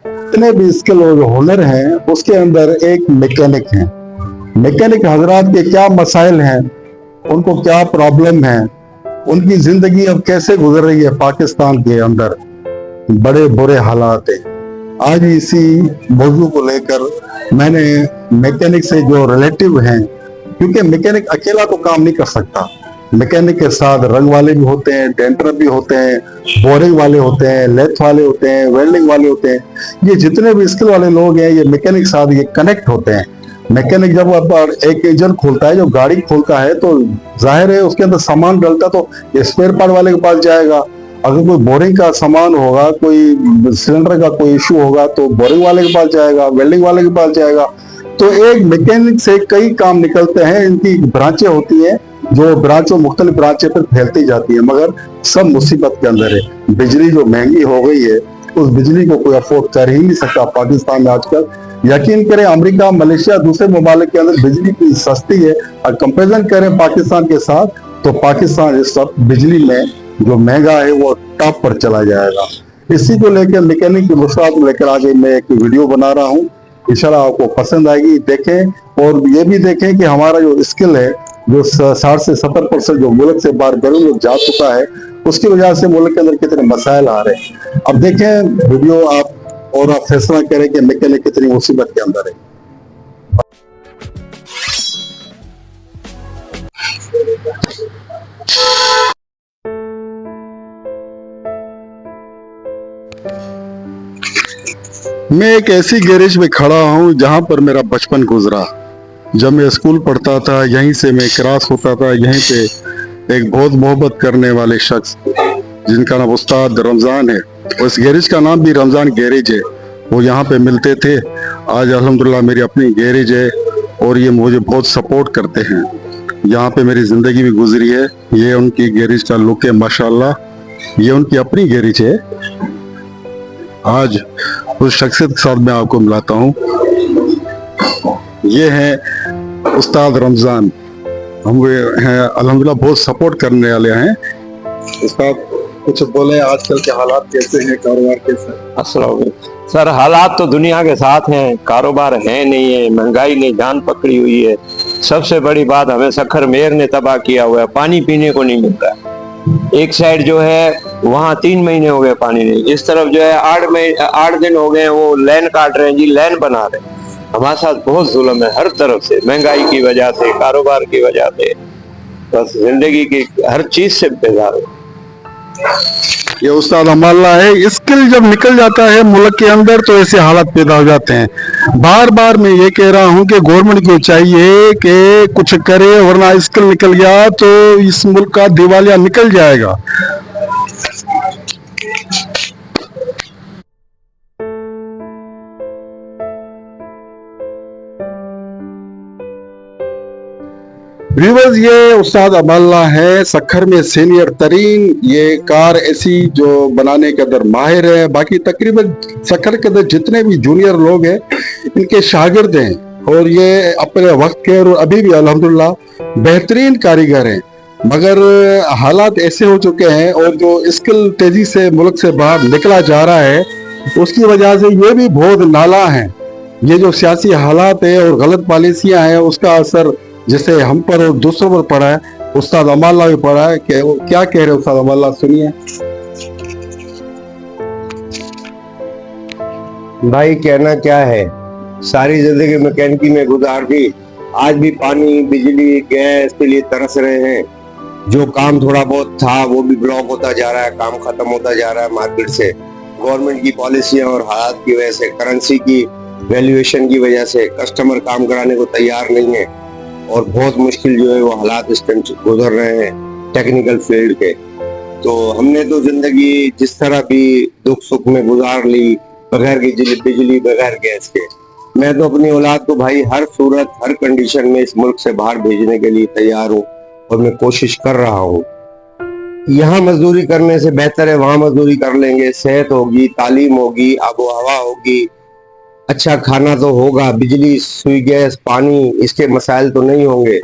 जितने भी स्किल और हुनर हैं उसके अंदर एक मैकेनिक है। मैकेनिक हजरात के क्या मसाइल हैं, उनको क्या प्रॉब्लम है, उनकी जिंदगी अब कैसे गुजर रही है पाकिस्तान के अंदर, बड़े बुरे हालात हैं। आज इसी मौजू को लेकर मैंने मैकेनिक से जो रिलेटिव हैं, क्योंकि मैकेनिक अकेला तो काम नहीं कर सकता, मैकेनिक के साथ रंग वाले भी होते हैं, डेंटर भी होते हैं, बोरिंग वाले होते हैं, लेथ वाले होते हैं, वेल्डिंग वाले होते हैं। ये जितने भी स्किल वाले लोग हैं ये मैकेनिक साथ ये कनेक्ट होते हैं। मैकेनिक जब एक इंजन खोलता है, जो गाड़ी खोलता है, तो जाहिर है उसके अंदर सामान डलता तो स्पेयर पार्ट वाले के पास जाएगा। अगर कोई बोरिंग का सामान होगा, कोई सिलेंडर का कोई इशू होगा तो बोरिंग वाले के पास जाएगा, वेल्डिंग वाले के पास जाएगा। तो एक मैकेनिक से कई काम निकलते हैं, इनकी ब्रांचें होती हैं, जो ब्रांचों मुख्तलिफ ब्रांचें पर फैलती जाती है, मगर सब मुसीबत के अंदर है। बिजली जो महंगी हो गई है, उस बिजली को कोई अफोर्ड कर ही नहीं सकता पाकिस्तान में आजकल। यकीन करें, अमेरिका, मलेशिया, दूसरे ममालिक के अंदर बिजली की सस्ती है, और कंपेरिजन करें पाकिस्तान के साथ, तो पाकिस्तान इस वक्त बिजली में जो महंगा है वो टॉप पर चला जाएगा। इसी को लेकर मैकेनिक की मुश्किलात लेकर आगे मैं एक वीडियो बना रहा हूँ। इंशाल्लाह आपको पसंद आएगी, देखें और ये भी देखें कि हमारा जो स्किल है, जो 60 से 70% जो मुल्क से बाहर बैरून मुल्क जा चुका है, उसकी वजह से मुल्क के अंदर कितने मसाइल आ रहे हैं। अब देखें वीडियो आप, और आप फैसला करें कि मैकेनिक कितनी मुसीबत के अंदर है। मैं एक ऐसी गैरेज में खड़ा हूँ जहां पर मेरा बचपन गुजरा। जब मैं स्कूल पढ़ता था, यहीं से मैं क्रॉस होता था। यहीं पे एक बहुत मोहब्बत करने वाले शख्स जिनका नाम उस्ताद रमजान है, उस गैरेज का नाम भी रमजान गैरेज है, वो यहाँ पे मिलते थे। आज अल्हम्दुलिल्लाह मेरी अपनी गैरेज है और ये मुझे बहुत सपोर्ट करते हैं। यहाँ पे मेरी जिंदगी भी गुजरी है। ये उनकी गैरेज का लुक है माशाल्लाह। ये उनकी अपनी गैरेज है। आज उस शख्सियत के साथ मैं आपको मिलाता हूँ। ये है उस्ताद रमजान। हम हैं अल्हम्दुलिल्लाह बहुत सपोर्ट करने वाले हैं। उस्ताद कुछ बोले, आजकल के हालात कैसे हैं, कारोबार कैसा है? अस्सलाम वालेकुम। सर, हालात तो दुनिया के साथ हैं, कारोबार है नहीं है, महंगाई ने जान पकड़ी हुई है। सबसे बड़ी बात, हमें सखर मेयर ने तबाह किया हुआ है, पानी पीने को नहीं मिलता। एक साइड जो है वहाँ 3 महीने हो गए पानी नहीं, इस तरफ जो है 8 दिन हो गए वो लाइन काट रहे हैं जी, लाइन बना रहे हैं। हमारे साथ बहुत जुल्म है हर तरफ से, महंगाई की वजह से, कारोबार की वजह से, बस जिंदगी की हर चीज से बेजार है। ये उस्ताद अमाल्ला है। स्किल जब निकल जाता है मुल्क के अंदर तो ऐसे हालात पैदा हो जाते हैं। बार बार मैं ये कह रहा हूँ कि गवर्नमेंट को चाहिए कि कुछ करे, वरना स्किल निकल गया तो इस मुल्क का दिवालिया निकल जाएगा। व्यूअर्स, ये उस्ताद अमाल्ला है, सखर में सीनियर तरीन ये कार ऐसी जो बनाने के अंदर माहिर है। बाकी तकरीबन सखर के अंदर जितने भी जूनियर लोग हैं इनके शागिर्द हैं, और ये अपने वक्त के और अभी भी अल्हम्दुलिल्लाह बेहतरीन कारीगर हैं। मगर हालात ऐसे हो चुके हैं और जो स्किल तेजी से मुल्क से बाहर निकला जा रहा है, उसकी वजह से ये भी बहुत नाला है। ये जो सियासी हालात है और गलत पॉलिसियां हैं, उसका असर जैसे हम पर और दूसरों पर पड़ा है। उस्ताद अमाल्ला भी पड़ा है। क्या कह रहे हैं उस्ताद अमाल्ला, सुनिए। भाई कहना क्या है, सारी जिंदगी मैकेनिकी में गुजार दी, आज भी पानी, बिजली, गैस के लिए तरस रहे हैं। जो काम थोड़ा बहुत था वो भी ब्लॉक होता जा रहा है, काम खत्म होता जा रहा है मार्केट से। गवर्नमेंट की पॉलिसियां और हालात की वजह से, करेंसी की वैल्यूएशन की वजह से कस्टमर काम कराने को तैयार नहीं है, और बहुत मुश्किल जो है वो हालात इस टाइम गुजर रहे हैं टेक्निकल फील्ड के। तो हमने तो जिंदगी जिस तरह भी दुख सुख में गुजार ली, बगैर बिजली, बगैर गैस के। मैं तो अपनी औलाद को भाई हर सूरत, हर कंडीशन में इस मुल्क से बाहर भेजने के लिए तैयार हूँ, और मैं कोशिश कर रहा हूँ। यहाँ मजदूरी करने से बेहतर है वहां मजदूरी कर लेंगे। सेहत होगी, तालीम होगी, आबो हवा होगी, अच्छा खाना तो होगा, बिजली, सुई, गैस, पानी, इसके मसाइल तो नहीं होंगे।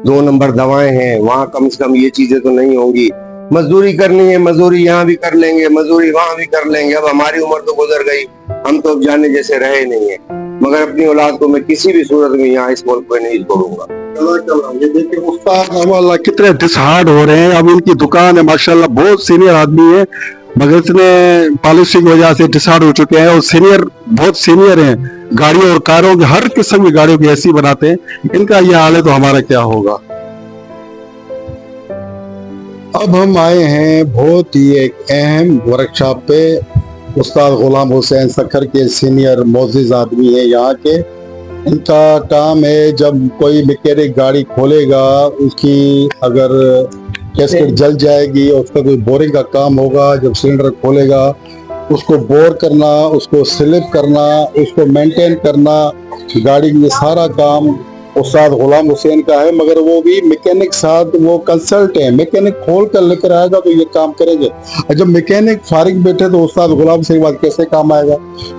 2 नंबर दवाएं हैं, वहां कम से कम ये चीजें तो नहीं होंगी। मजदूरी करनी है, मजदूरी यहाँ भी कर लेंगे, मजदूरी वहां भी कर लेंगे। अब हमारी उम्र तो गुजर गई, हम तो अब जाने जैसे रहे नहीं है, मगर अपनी औलाद को मैं किसी भी सूरत में यहाँ इस मुल्क में नहीं छोड़ूंगा। ये देखिए उस्ताद माशाल्लाह कितने डिसहार्ड हो रहे हैं। अब इनकी दुकान है माशाल्लाह, बहुत सीनियर आदमी है, मगर इतने पॉलिसी की वजह से डिसहार्ड हो चुके हैं। और सीनियर, बहुत सीनियर हैं, गाड़ियों और कारों की, हर किस्म की गाड़ियों की ऐसी बनाते हैं। इनका ये हाल है तो हमारा क्या होगा। अब हम आए हैं बहुत ही एक अहम वर्कशॉप पे। उस्ताद गुलाम हुसैन सखर के सीनियर मोअज़्ज़िज़ आदमी है यहाँ के। इनका काम है, जब कोई मैकेनिक गाड़ी खोलेगा, उसकी अगर कैस्केट जल जाएगी, उसका कोई बोरिंग का काम होगा, जब सिलेंडर खोलेगा उसको बोर करना, उसको स्लिप करना, उसको मेंटेन करना, गाड़ी में सारा काम उस्ताद गुलाम हुसैन का है। मगर वो भी मैकेनिक साथ वो कंसल्ट है, मैकेनिक खोल कर लेकर आएगा तो ये काम करेंगे। और जब मैकेनिक फारिग बैठे तो उस्ताद गुलाम हुसैन के बाद कैसे काम आएगा।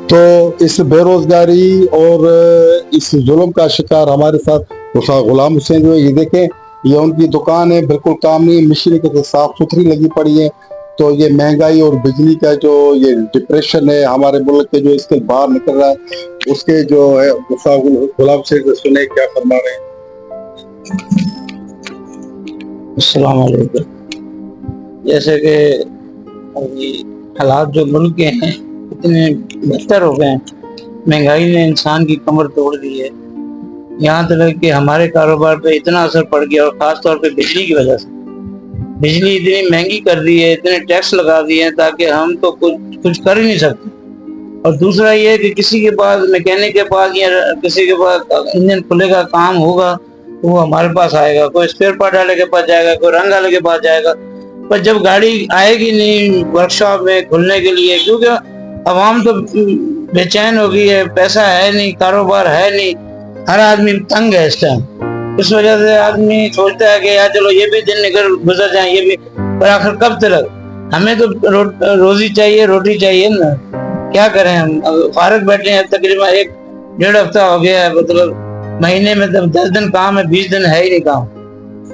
तो इस बेरोजगारी और इस जुल्म का शिकार हमारे साथ उस्ताद गुलाम हुसैन जो है। ये देखें, ये उनकी दुकान है, बिल्कुल काम नहीं, मशीन के साफ सुथरी लगी पड़ी है। तो ये महंगाई और बिजली का जो ये डिप्रेशन है हमारे मुल्क के, जो इसके बाहर निकल रहा है, उसके जो है गुलाम से सुने क्या फरमा रहे हैं। अस्सलाम वालेकुम। जैसे कि अभी हालात जो मुल्क के हैं इतने बेहतर हो गए हैं, महंगाई ने इंसान की कमर तोड़ दी है। यहाँ तक कि हमारे कारोबार पे इतना असर पड़ गया, और ख़ास तौर पे बिजली की वजह से। बिजली इतनी महंगी कर दी है, इतने टैक्स लगा दिए हैं ताकि हम तो कुछ कर ही नहीं सकते। और दूसरा ये है कि किसी के पास, मैकेनिक के पास या किसी के पास इंजन खुलेगा, काम होगा, तो वो हमारे पास आएगा। कोई स्पेयर पार्ट वाले के पास जाएगा, कोई रंग वाले के पास जाएगा। पर जब गाड़ी आएगी नहीं वर्कशॉप में खुलने के लिए, क्योंकि आवाम तो बेचैन हो गई है, पैसा है नहीं, कारोबार है नहीं, हर आदमी तंग है इस टाइम। इस वजह से आदमी सोचता है कि यार चलो ये भी दिन निकल गुजर जाए, ये भी, पर आखिर कब तक? हमें तो रोजी चाहिए, रोटी चाहिए ना। क्या करें हम? फारग बैठे हैं, तकरीबन 1-1.5 हफ्ता हो गया है। मतलब महीने में 10 दिन काम है, 20 दिन है ही नहीं काम।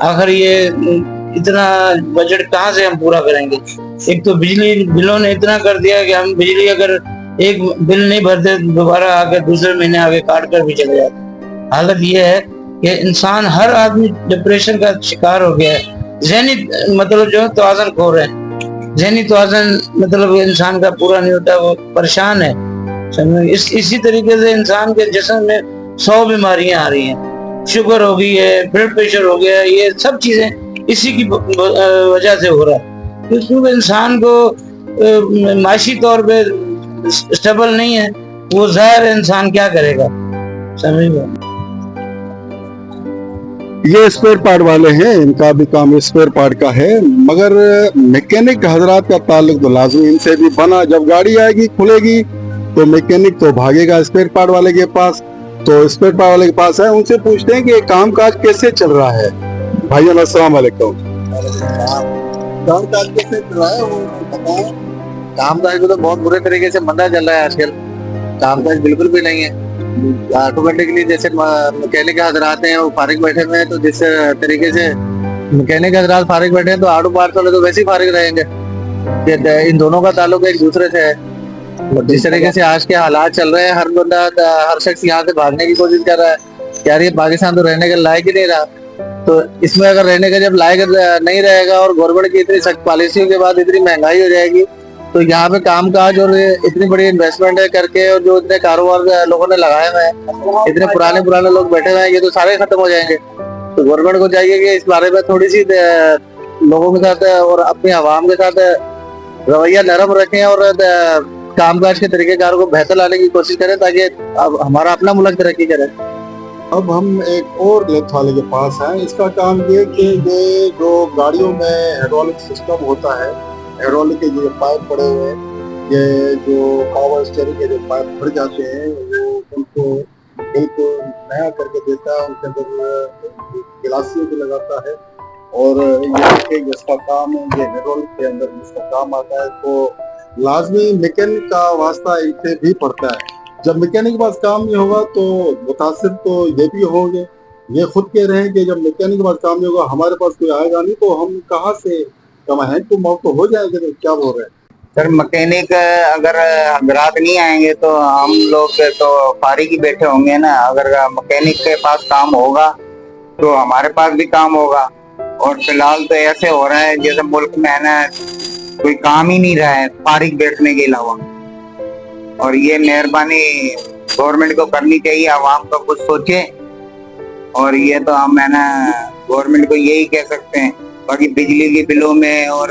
आखिर ये इतना बजट कहाँ से हम पूरा करेंगे? एक तो बिजली बिलों ने इतना कर दिया कि हम बिजली अगर एक बिल नहीं भरते, दोबारा आके दूसरे महीने आगे काट कर भी चले जाते। हालत ये है कि इंसान, हर आदमी डिप्रेशन का शिकार हो गया है। ज़हनी मतलब जो है तवाज़ुन खो रहे हैं। ज़हनी तवाज़ुन मतलब इंसान का पूरा नहीं होता, वो परेशान है। इसी तरीके से इंसान के जिस्म में 100 बीमारियां आ रही हैं। शुगर हो गई है, ब्लड प्रेशर हो गया है, ये सब चीजें इसी की वजह से हो रहा है। क्योंकि इंसान को माशी तौर पे स्टेबल नहीं है, वो ज़ाहिर है इंसान क्या करेगा। समझ ये स्पेयर पार्ट वाले हैं, इनका भी काम स्पेयर पार्ट का है। मगर मैकेनिक हजरात का ताल्लुक तो लाजमी इनसे भी बना। जब गाड़ी आएगी, खुलेगी, तो मैकेनिक तो भागेगा स्पेयर पार्ट वाले के पास। तो स्पेयर पार्ट वाले के पास है, उनसे पूछते हैं कि काम काज कैसे चल रहा है। भाइयों अस्सलाम वालेकुम। काम काज कैसे चल रहा है वो बताएं। काम काज तो बहुत बुरे तरीके से मंदा चल रहा है आजकल। काम काज बिल्कुल भी नहीं है। ऑटोमेटिकली जैसे मैकेनिक हजरात हैं वो फारिग बैठे हुए हैं, तो जिस तरीके से मैकेनिक हजरात फारिग बैठे हैं तो ऑटो पार्ट्स वाले तो वैसे ही फारिग रहेंगे। इन दोनों का ताल्लुक एक दूसरे से है। जिस तरीके से आज के हालात चल रहे हैं, हर बंदा, हर शख्स यहाँ से भागने की कोशिश कर रहा है। यार ये पाकिस्तान तो रहने के लायक ही नहीं रहा। तो इसमें अगर रहने का जब लायक नहीं रहेगा और गवर्नमेंट की इतनी सख्त पॉलिसियों के बाद इतनी महंगाई हो जाएगी, तो यहाँ पे काम काज और इतनी बड़ी इन्वेस्टमेंट है करके, और जो इतने कारोबार लोगों ने लगाए हुए हैं, इतने पुराने लोग बैठे हुए हैं, ये तो सारे खत्म हो जाएंगे। तो गवर्नमेंट को चाहिए कि इस बारे में थोड़ी सी लोगों के साथ और अपनी आवाम के साथ रवैया नरम रखें और कामकाज के तरीकेकार को बेहतर लाने की कोशिश करें, ताकि अब हमारा अपना मुल्क तरक्की करे। अब हम एक और लेथ वाले के पास हैं। इसका काम ये कि ये जो गाड़ियों में हाइड्रोलिक सिस्टम होता है, हाइड्रोलिक के जो पाइप पड़े हुए हैं, ये जो पावर स्टीयरिंग के जो पाइप भर जाते हैं, वो उनको बिल्कुल नया करके देता है, उनके अंदर गिलासियों भी लगाता है। और ये जिसका काम है, ये हाइड्रोलिक के अंदर जिसका काम आता है, तो लाजमी मैकेनिक का वास्ता इनसे भी पड़ता है। जब मैकेनिक के पास काम नहीं होगा तो मुतासिर तो ये भी होंगे। ये खुद कह रहे हैं कि जब मैकेनिक के पास काम नहीं होगा, हमारे पास कोई आएगा नहीं, तो हम कहाँ से कम हैंड टू माउथ तो हो जाएगा, तो क्या बोल रहे हैं? सर मैकेनिक अगर हजरात नहीं आएंगे तो हम लोग तो फारिग ही बैठे होंगे ना। अगर मैकेनिक के पास काम होगा तो हमारे पास भी काम होगा। और फिलहाल तो ऐसे हो रहा है जैसे मुल्क में है ना कोई काम ही नहीं रहा है फारिग बैठने के अलावा। और ये मेहरबानी गवर्नमेंट को करनी चाहिए, आवाम का कुछ सोचे। और ये तो हम है ना गवर्नमेंट को यही कह सकते हैं। बाकी बिजली के बिलों में और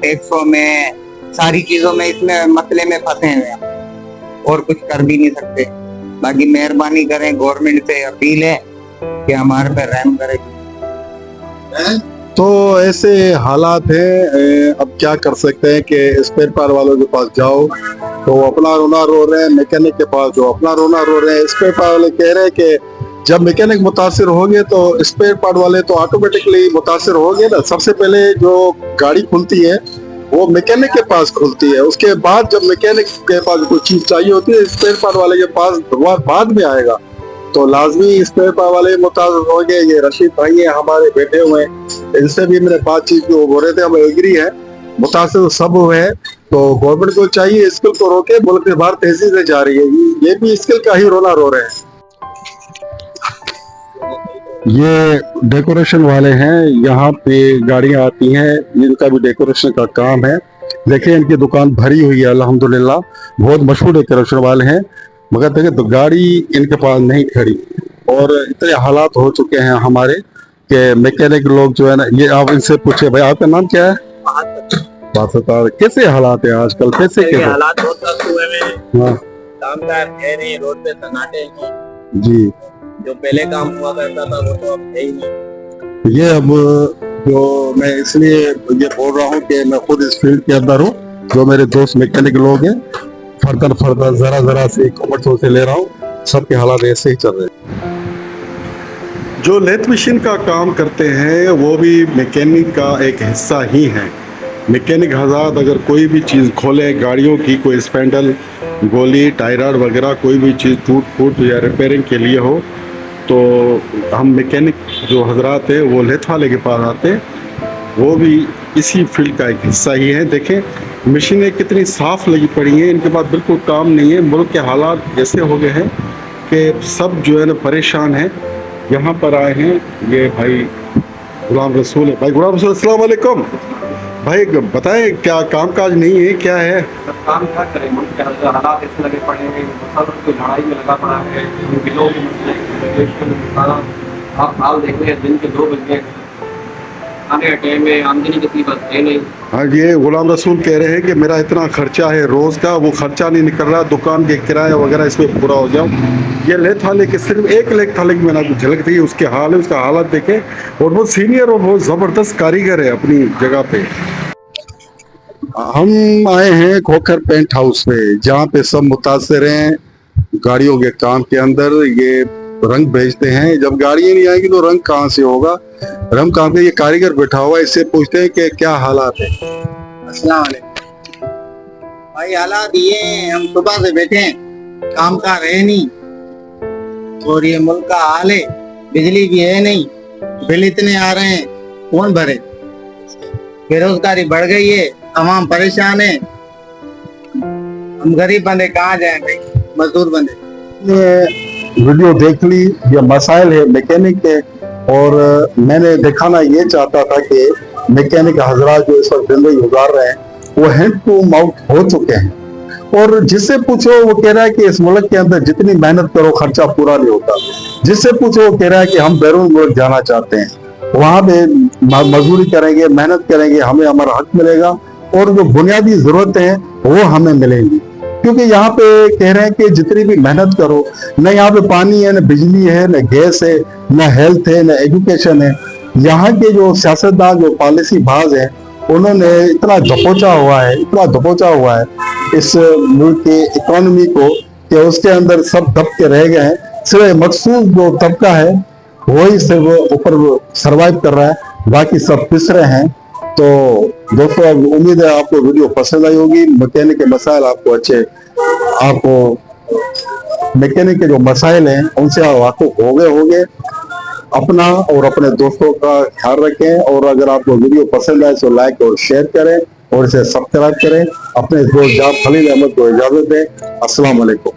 टैक्सों में सारी चीजों में इसमें मसले में फंसे हुए हैं और कुछ कर भी नहीं सकते। बाकी मेहरबानी करें, गवर्नमेंट से अपील है कि हमारे पे रहम करे। तो ऐसे हालात हैं, अब क्या कर सकते हैं कि स्पेयर पार्ट वालों के पास जाओ तो वो अपना रोना रो रहे हैं, मैकेनिक के पास जो अपना रोना रो रहे हैं। स्पेयर पार्ट वाले कह रहे हैं कि जब मैकेनिक मुतासिर होंगे तो स्पेयर पार्ट वाले तो ऑटोमेटिकली मुतासिर होंगे ना। सबसे पहले जो गाड़ी खुलती है वो मैकेनिक के पास खुलती है, उसके बाद जब मैकेनिक के पास कोई चीज चाहिए होती है स्पेयर पार्ट वाले के पास बाद में आएगा। तो लाजमी स्पेयर पार्ट वाले मुतासिर होंगे। ये रशीद भाई है हमारे बैठे हुए हैं, इनसे भी मैंने बातचीत की, वो बोल रहे थे हम एग्री है, मुतासिर सब हुए हैं। तो गवर्नमेंट को चाहिए स्किल को रोके, मुल्क के बाहर तेजी से जा रही है, ये भी स्किल का ही रोना रो रहे हैं। ये डेकोरेशन वाले हैं, यहाँ पे गाड़ियां आती हैं, इनका भी डेकोरेशन का काम है। देखिए इनकी दुकान भरी हुई है अल्हम्दुलिल्लाह, बहुत मशहूर डेकोरेशन वाले हैं। मगर देखिए तो गाड़ी इनके पास नहीं खड़ी और इतने हालात हो चुके हैं हमारे कि मैकेनिक लोग जो है ना, ये आप इनसे पूछे भाई आपका नाम क्या है? बात कैसे हालात है आजकल, कैसे कैसे हालात बहुत सख्त हुए हैं। हाँ कामगार है नहीं, रोड पे सन्नाटे हैं। जी, जो पहले काम हुआ करता था वो तो अब है ही नहीं। ये अब जो मैं इसलिए ये बोल रहा हूँ कि मैं खुद इस फील्ड के अंदर हूँ, जो मेरे दोस्त मैकेनिक लोग हैं फर्दर जरा से कमर्शल से ले रहा हूँ, सबके हालात ऐसे ही चल रहे हैं। जो लेथ मशीन का काम करते हैं वो भी मैकेनिक का एक हिस्सा ही है। मैकेनिक हज़रात अगर कोई भी चीज़ खोले, गाड़ियों की कोई स्पेंडल, गोली, टायरड वगैरह कोई भी चीज़ टूट फूट या रिपेयरिंग के लिए हो तो हम मैकेनिक जो हजरात हैं वो लेथ वाले के पास आते हैं, वो भी इसी फील्ड का एक हिस्सा ही है। देखें मशीनें कितनी साफ़ लगी पड़ी हैं, इनके पास बिल्कुल काम नहीं है। मुल्क के हालात ऐसे हो गए हैं कि सब जो है ना परेशान हैं। यहाँ पर आए हैं ये भाई गुलाम रसूल है। भाई गुलाम रसूल अस्सलाम वालेकुम। भाई बताएं क्या काम काज नहीं है, क्या है? काम क्या करें, मुल्क के हालात ऐसे लगे पड़े हैं, सब तो लड़ाई में लगा पड़ा है, बिलों के मसले, आप हाल देख रहे हैं, दिन के 2 बज गए, आने का टाइम है, आमदनी कितनी बस है नहीं। हाँ, ये गुलाम रसूल कह रहे हैं कि मेरा इतना खर्चा है रोज़ का, वो खर्चा नहीं निकल रहा, दुकान के किराया वगैरह इसमें पूरा हो जाऊँ। ये लेथ वाले के सिर्फ एक लेथ वाले की मैंने झलक दी, उसके हाल है, उसका हालत देखे, और बहुत सीनियर और बहुत ज़बरदस्त कारीगर है अपनी जगह पे। हम आए हैं खोखर पेंट हाउस पे, जहाँ पे सब मुतासिर हैं गाड़ियों के काम के अंदर। ये रंग भेजते हैं, जब गाड़ियाँ नहीं आएगी तो रंग कहाँ से होगा, रंग कहाँ पे? ये कारीगर बैठा हुआ है, इससे पूछते हैं कि क्या हालात है। अस्सलाम वालेकुम भाई। हालात ये हैं, हम सुबह से बैठे हैं, काम का है नहीं और ये मुल्क का हाल है, बिजली भी है नहीं, बिल इतने आ रहे हैं, कौन भरे? बेरोजगारी बढ़ गई है, तमाम परेशान है, हम गरीब बंदे कहाँ जाएं भाई, मजदूर बंदे। ये वीडियो देख ली, ये मसाइल है मैकेनिक के, और मैंने दिखाना ये चाहता था कि मैकेनिक हजरात जो इस वक्त जिंदगी गुजार रहे हैं वो हैंड टू माउथ हो चुके हैं। और जिससे पूछो वो कह रहा है कि इस मुल्क के अंदर जितनी मेहनत करो खर्चा पूरा नहीं होता। जिससे पूछो वो कह रहा है कि हम बैरून मुल्क जाना चाहते हैं, वहां पे मजदूरी करेंगे, मेहनत करेंगे, हमें हमारा हक मिलेगा और जो बुनियादी जरूरतें हैं वो हमें मिलेंगी। क्योंकि यहाँ पे कह रहे हैं कि जितनी भी मेहनत करो, न यहाँ पे पानी है, न बिजली है, न गैस है, न हेल्थ है, न एजुकेशन है। यहाँ के जो सियासतदान, जो पॉलिसी बाज हैं, उन्होंने इतना दबोचा हुआ है इस मुल्क के इकोनॉमी को कि उसके अंदर सब दब के रह गए हैं। सिर्फ मखसूस जो तबका है वही सिर्फ ऊपर सरवाइव कर रहा है, बाकी सब पिस रहे हैं। तो दोस्तों अब उम्मीद है आपको वीडियो पसंद आई होगी। मैकेनिक के मसाइल आपको मैकेनिक के जो मसाइल हैं उनसे आप वाकिफ हो गए होंगे। अपना और अपने दोस्तों का ख्याल रखें, और अगर आपको वीडियो पसंद आए तो लाइक और शेयर करें और इसे सब्सक्राइब करें। अपने दोस्त जाब खलील अहमद को इजाजत दें। अस्सलाम वालेकुम।